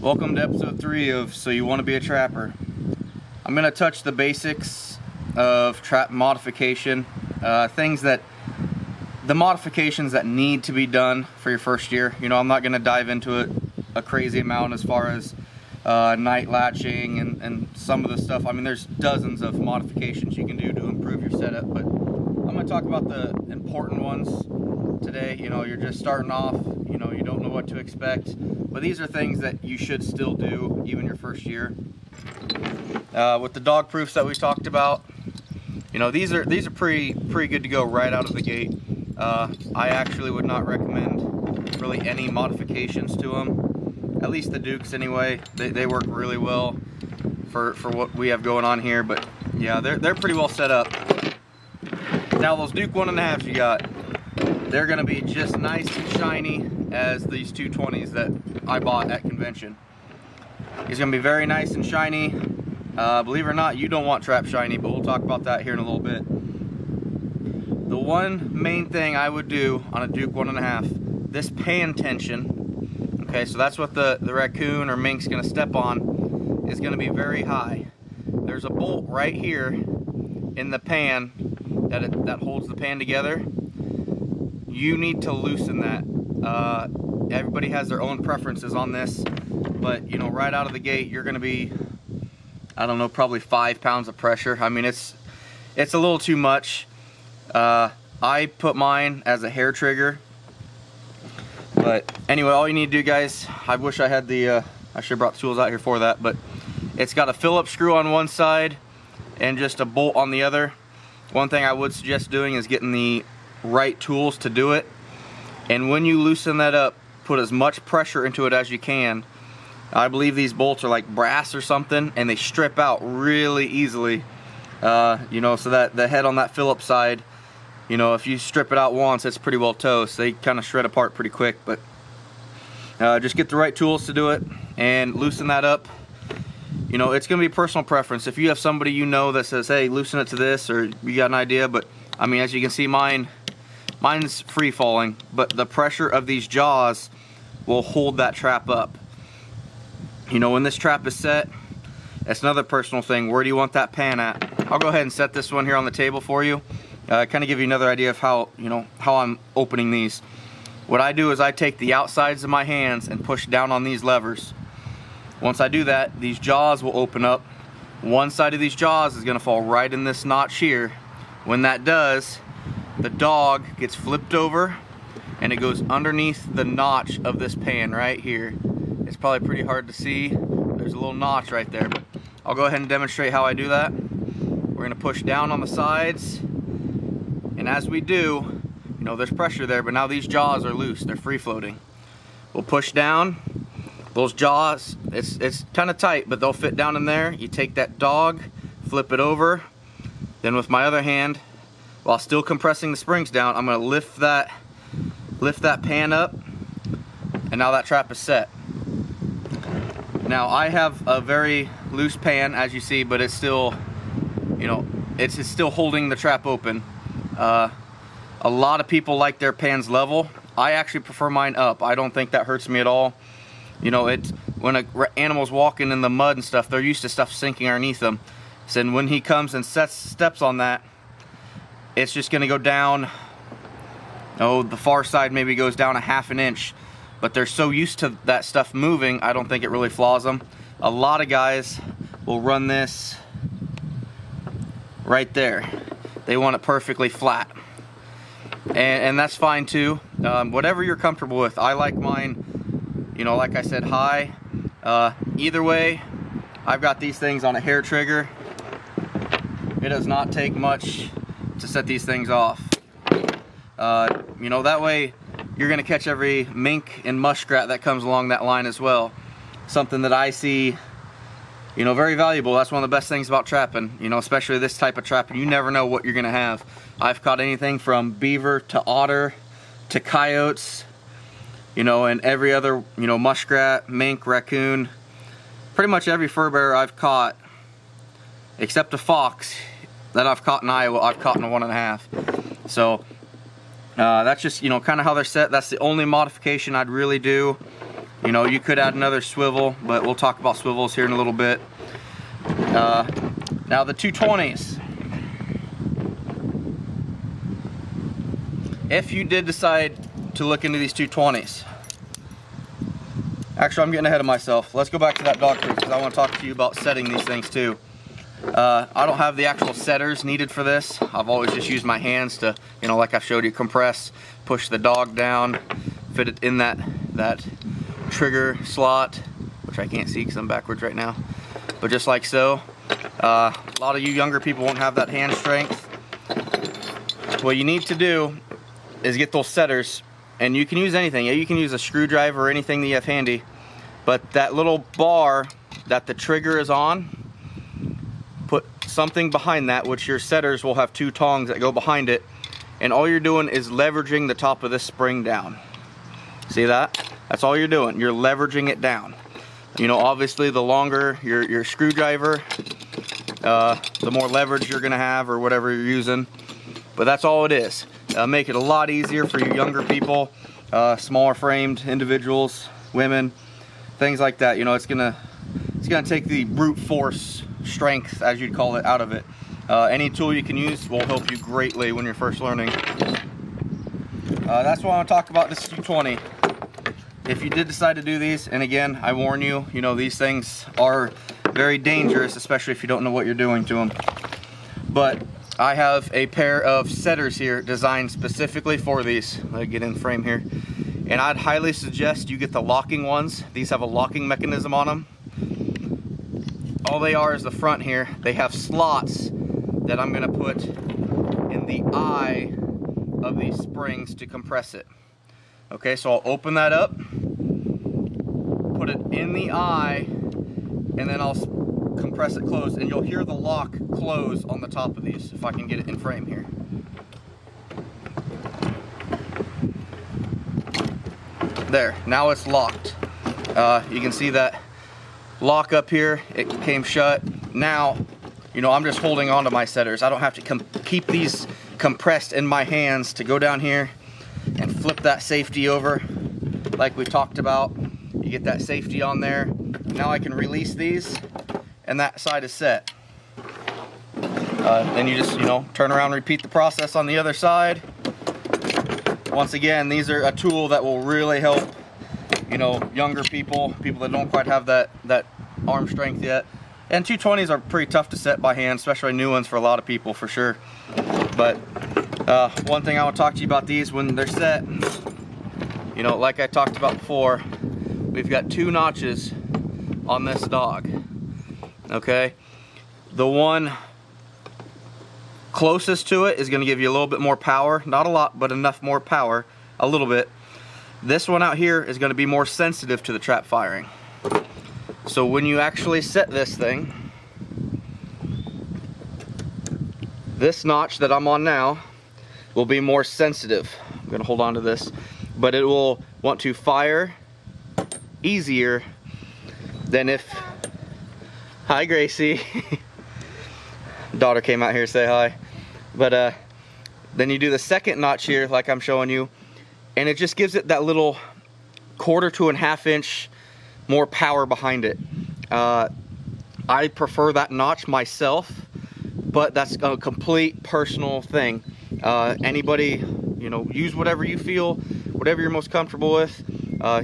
Welcome to episode 3 of So You Want to Be a Trapper. I'm going to touch the basics of trap modification, the modifications that need to be done for your first year. You know, I'm not going to dive into it a crazy amount as far as night latching and some of the stuff. I mean, there's dozens of modifications you can do to improve your setup, but I'm going to talk about the important ones today. You know, you're just starting off, you know, you don't know what to expect, but these are things that you should still do even your first year. With the dog proofs that we talked about, you know, these are pretty good to go right out of the gate. I actually would not recommend really any modifications to them, at least the Dukes anyway. They work really well for what we have going on here, but yeah, they're pretty well set up. Now those Duke 1.5s you got, they're gonna be just nice and shiny as these 220s that I bought at convention. It's gonna be very nice and shiny. Believe it or not, you don't want trap shiny, but we'll talk about that here in a little bit. The one main thing I would do on a Duke 1.5, this pan tension, okay, so that's what the raccoon or mink's gonna step on, is gonna be very high. There's a bolt right here in the pan that holds the pan together. You need to loosen that. Everybody has their own preferences on this, but you know, right out of the gate, you're gonna be, I don't know, probably 5 pounds of pressure. I mean, it's a little too much. I put mine as a hair trigger, but anyway, all you need to do, guys, I wish I had I should have brought the tools out here for that, but it's got a Phillips screw on one side and just a bolt on the other. One thing I would suggest doing is getting the right tools to do it, and when you loosen that up, put as much pressure into it as you can. I believe these bolts are like brass or something, and they strip out really easily. You know, so that the head on that Phillips side, you know, if you strip it out once, it's pretty well toast. They kind of shred apart pretty quick, but just get the right tools to do it and loosen that up. You know, it's gonna be personal preference. If you have somebody you know that says, hey, loosen it to this, or you got an idea, but I mean, as you can see, mine's free falling, but the pressure of these jaws will hold that trap up. You know, when this trap is set, it's another personal thing. Where do you want that pan at? I'll go ahead and set this one here on the table for you. Kind of give you another idea of how I'm opening these. What I do is I take the outsides of my hands and push down on these levers. Once I do that, these jaws will open up. One side of these jaws is gonna fall right in this notch here. When that does, the dog gets flipped over and it goes underneath the notch of this pan right here. It's probably pretty hard to see. There's a little notch right there, but I'll go ahead and demonstrate how I do that. We're gonna push down on the sides, and as we do, you know, there's pressure there, but now these jaws are loose, they're free floating. We'll push down. Those jaws, it's kind of tight, but they'll fit down in there. You take that dog, flip it over, then with my other hand, while still compressing the springs down, I'm gonna lift that pan up, and now that trap is set. Now I have a very loose pan, as you see, but it's still, you know, it's still holding the trap open. A lot of people like their pans level. I actually prefer mine up. I don't think that hurts me at all. You know, when an animal's walking in the mud and stuff, they're used to stuff sinking underneath them. So when he comes and steps on that, it's just gonna go down. Oh, the far side maybe goes down a ½ inch, but they're so used to that stuff moving, I don't think it really flaws them. A lot of guys will run this right there. They want it perfectly flat, and that's fine too. Whatever you're comfortable with. I like mine, you know, like I said, high. Either way, I've got these things on a hair trigger. It does not take much to set these things off. You know, that way you're gonna catch every mink and muskrat that comes along that line as well. Something that I see, you know, very valuable. That's one of the best things about trapping, you know, especially this type of trapping. You never know what you're gonna have. I've caught anything from beaver to otter to coyotes, you know, and every other, you know, muskrat, mink, raccoon, pretty much every fur bearer I've caught, except a fox that I've caught in Iowa, I've caught in a 1.5. So that's just, you know, kind of how they're set. That's the only modification I'd really do. You know, you could add another swivel, but we'll talk about swivels here in a little bit. Now the 220s. If you did decide to look into these 220s, actually I'm getting ahead of myself. Let's go back to that dog proof because I want to talk to you about setting these things too. I don't have the actual setters needed for this. I've always just used my hands to, you know, like I showed you, compress, push the dog down, fit it in that trigger slot, which I can't see because I'm backwards right now, but just like so. A lot of you younger people won't have that hand strength. What you need to do is get those setters, and you can use anything. You can use a screwdriver or anything that you have handy, but that little bar that the trigger is on, put something behind that, which your setters will have 2 tongs that go behind it, and all you're doing is leveraging the top of this spring down. See that? That's all you're doing. You're leveraging it down. You know, obviously the longer your screwdriver, the more leverage you're gonna have, or whatever you're using, but that's all it is. Make it a lot easier for you younger people, smaller framed individuals, women, things like that. You know, it's gonna take the brute force strength, as you'd call it, out of it. Any tool you can use will help you greatly when you're first learning. That's what I want to talk about, this 220. If you did decide to do these, and again, I warn you, you know, these things are very dangerous, especially if you don't know what you're doing to them. But I have a pair of setters here designed specifically for these. Let me get in frame here. And I'd highly suggest you get the locking ones. These have a locking mechanism on them. All they are is the front here. They have slots that I'm gonna put in the eye of these springs to compress it. Okay, so I'll open that up, put it in the eye, and then I'll compress it closed, and you'll hear the lock close on the top of these, if I can get it in frame here. There, now it's locked. You can see that lock up here, it came shut. Now, you know, I'm just holding on to my setters. I don't have to keep these compressed in my hands to go down here and flip that safety over like we talked about. You get that safety on there. Now I can release these, and that side is set. Then you just, you know, turn around and repeat the process on the other side. Once again, these are a tool that will really help, you know, younger people that don't quite have that arm strength yet. And 220s are pretty tough to set by hand, especially new ones for a lot of people, for sure. But one thing I want to talk to you about these when they're set, you know, like I talked about before, we've got 2 notches on this dog. Okay, the one closest to it is going to give you a little bit more power, not a lot, but enough more power, a little bit. This one out here is going to be more sensitive to the trap firing. So when you actually set this thing, this notch that I'm on now will be more sensitive. I'm going to hold on to this, but it will want to fire easier than if... Hi, Gracie. Daughter came out here to say hi. But then you do the second notch here, like I'm showing you, and it just gives it that little 1/4 to 1/2 inch more power behind it. I prefer that notch myself, but that's a complete personal thing. Anybody, you know, use whatever you feel, whatever you're most comfortable with.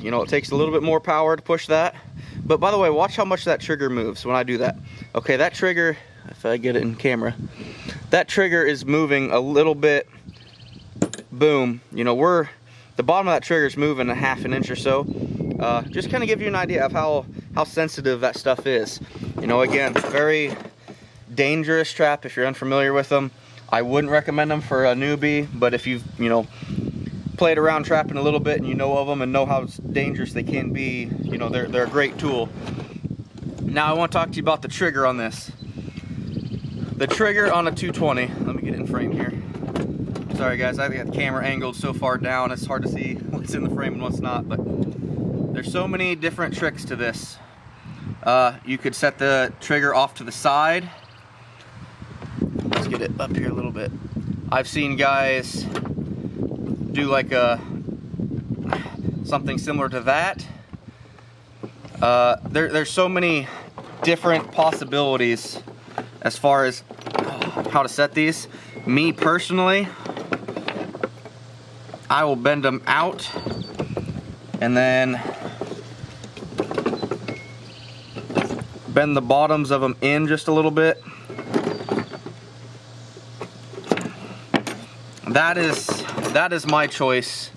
You know, it takes a little bit more power to push that. But by the way, watch how much that trigger moves when I do that. Okay, that trigger, if I get it in camera, that trigger is moving a little bit. Boom. You know, the bottom of that trigger is moving 1/2 inch or so. Just kind of give you an idea of how sensitive that stuff is. You know, again, very dangerous trap if you're unfamiliar with them. I wouldn't recommend them for a newbie, but if you've, you know, played around trapping a little bit and you know of them and know how dangerous they can be, you know, they're a great tool. Now I want to talk to you about the trigger on this. The trigger on a 220, let me get it in frame here. Sorry guys, I got the camera angled so far down it's hard to see what's in the frame and what's not, but there's so many different tricks to this. You could set the trigger off to the side. Let's get it up here a little bit. I've seen guys do like something similar to that. There's so many different possibilities as far as how to set these. Me personally, I will bend them out and then bend the bottoms of them in just a little bit. That is my choice.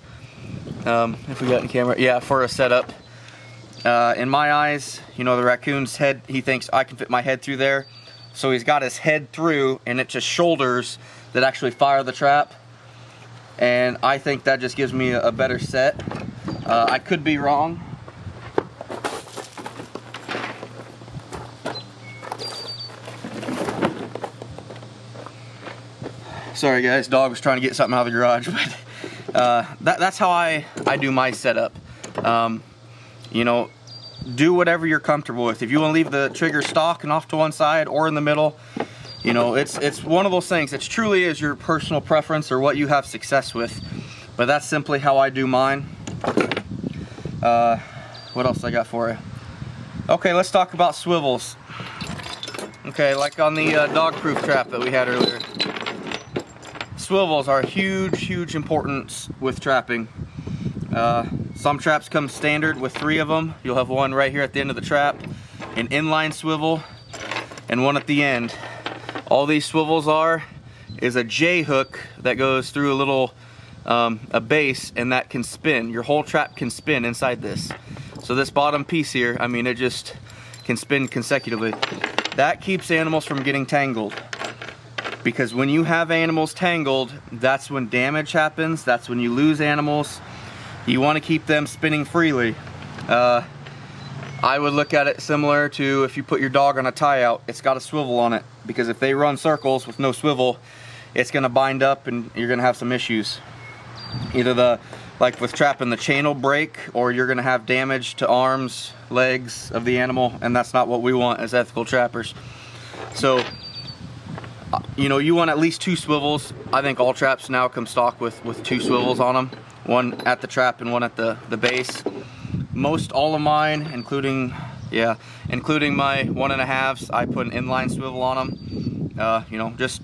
If we got in camera, yeah, for a setup. In my eyes, you know, the raccoon's head, he thinks I can fit my head through there. So he's got his head through, and it's just shoulders that actually fire the trap. And I think that just gives me a better set. I could be wrong. Sorry guys, dog was trying to get something out of the garage, but that's how I do my setup. You know, do whatever you're comfortable with. If you want to leave the trigger stock and off to one side or in the middle, you know, it's one of those things. It truly is your personal preference or what you have success with. But that's simply how I do mine. What else I got for you? Okay, let's talk about swivels. Okay, like on the dog-proof trap that we had earlier. Swivels are huge importance with trapping. Some traps come standard with 3 of them. You'll have one right here at the end of the trap, an inline swivel, and one at the end. All these swivels is a J hook that goes through a little a base, and that can spin. Your whole trap can spin inside this. So this bottom piece here, I mean, it just can spin consecutively. That keeps animals from getting tangled. Because when you have animals tangled, that's when damage happens. That's when you lose animals. You want to keep them spinning freely. I would look at it similar to if you put your dog on a tie out, it's got a swivel on it. Because if they run circles with no swivel, it's going to bind up and you're going to have some issues. Either like with trapping, the chain will break, or you're going to have damage to arms, legs of the animal, and that's not what we want as ethical trappers. So, you know, you want at least 2 swivels. I think all traps now come stock with 2 swivels on them. One at the trap and one at the base. Most all of mine, including my 1.5s, I put an inline swivel on them. You know, just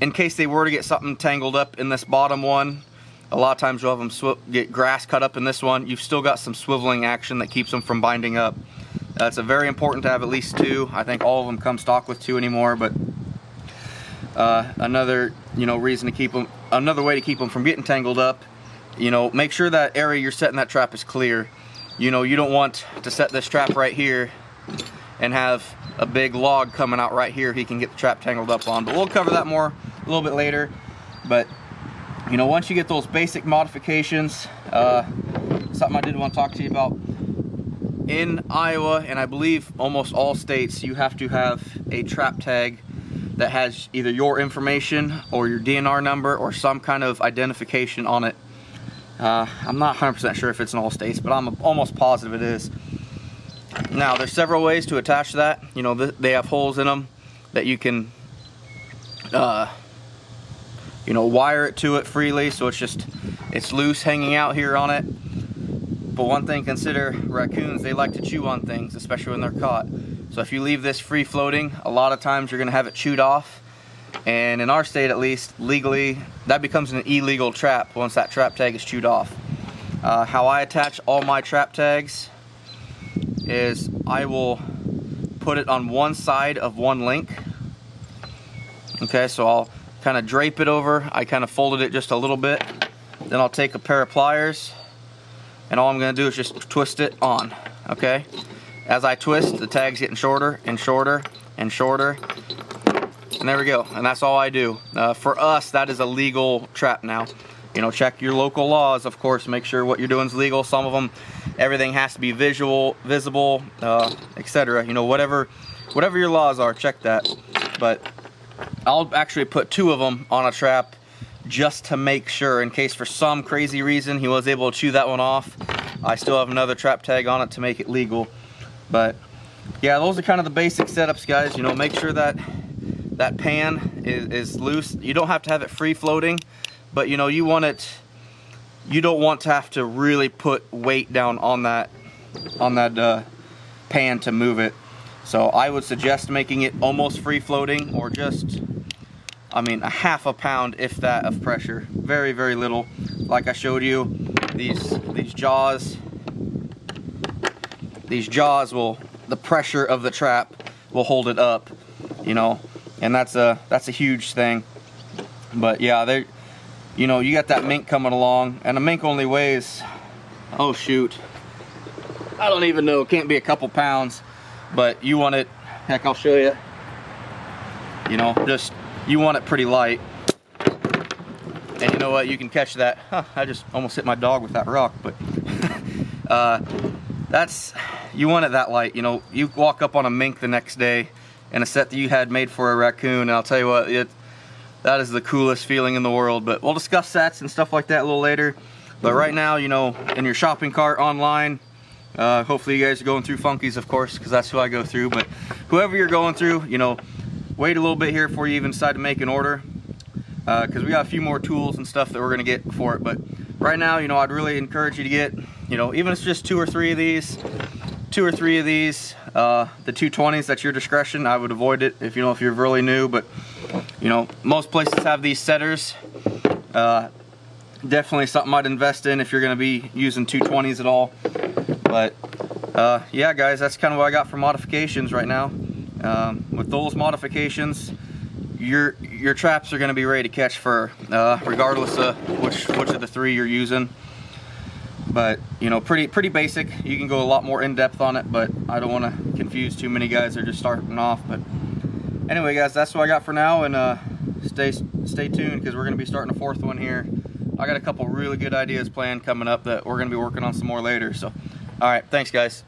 in case they were to get something tangled up in this bottom one. A lot of times you'll have them get grass cut up in this one. You've still got some swiveling action that keeps them from binding up. It's very important to have at least 2. I think all of them come stock with 2 anymore, but another, you know, reason to keep them, another way to keep them from getting tangled up, you know, make sure that area you're setting that trap is clear. You know, you don't want to set this trap right here and have a big log coming out right here he can get the trap tangled up on. But we'll cover that more a little bit later. But you know, once you get those basic modifications, something I did want to talk to you about. In Iowa, and I believe almost all states, you have to have a trap tag that has either your information or your DNR number or some kind of identification on it. I'm not 100% sure if it's in all states, but I'm almost positive it is. Now, there's several ways to attach that. You know, they have holes in them that you can you know, wire it to it freely, so it's loose hanging out here on it. But one thing, consider raccoons, they like to chew on things, especially when they're caught. So if you leave this free floating, a lot of times you're going to have it chewed off. And in our state, at least, legally, that becomes an illegal trap once that trap tag is chewed off. How I attach all my trap tags is I will put it on one side of one link. Okay, so I'll kind of drape it over. I kind of folded it just a little bit. Then I'll take a pair of pliers, and all I'm going to do is just twist it on. Okay, as I twist, the tag's getting shorter and shorter and shorter, and there we go. And that's all I do. For us, that is a legal trap now. You know, check your local laws, of course. Make sure what you're doing is legal. Some of them, everything has to be visible, etc. You know, whatever your laws are, check that. But I'll actually put 2 of them on a trap just to make sure, in case for some crazy reason he was able to chew that one off. I still have another trap tag on it to make it legal. But yeah, those are kind of the basic setups, guys. You know, make sure that that pan is loose. You don't have to have it free floating, but you know, you don't want to have to really put weight down on that pan to move it. So I would suggest making it almost free floating, or just, I mean, a half a pound, if that, of pressure. Very, very little. Like I showed you, these jaws will, the pressure of the trap will hold it up, you know, and that's a huge thing. But yeah, they, you know, you got that mink coming along, and a mink only weighs, oh shoot, I don't even know, can't be a couple pounds, but you want it, heck, I'll show you, you know, just, you want it pretty light. And you know what, you can catch that, I just almost hit my dog with that rock, but that's, you want it that light. You know, you walk up on a mink the next day in a set that you had made for a raccoon, and I'll tell you what, that is the coolest feeling in the world. But we'll discuss sets and stuff like that a little later. But right now, you know, in your shopping cart online, hopefully you guys are going through Funkies, of course, because that's who I go through. But whoever you're going through, you know, wait a little bit here before you even decide to make an order, because we got a few more tools and stuff that we're gonna get for it. But right now, you know, I'd really encourage you to get, you know, even if it's just two or three of these, the 220s, that's your discretion. I would avoid it if, you know, if you're really new, but you know, most places have these setters. Definitely something I'd invest in if you're going to be using 220s at all. But yeah, guys, that's kind of what I got for modifications right now. With those modifications, your traps are going to be ready to catch fur, regardless of which of the three you're using. But you know, pretty basic. You can go a lot more in depth on it, but I don't want to confuse too many guys that are just starting off. But anyway, guys, that's what I got for now, and stay tuned, because we're going to be starting a fourth one here. I got a couple really good ideas planned coming up that we're going to be working on some more later. So, all right, thanks, guys.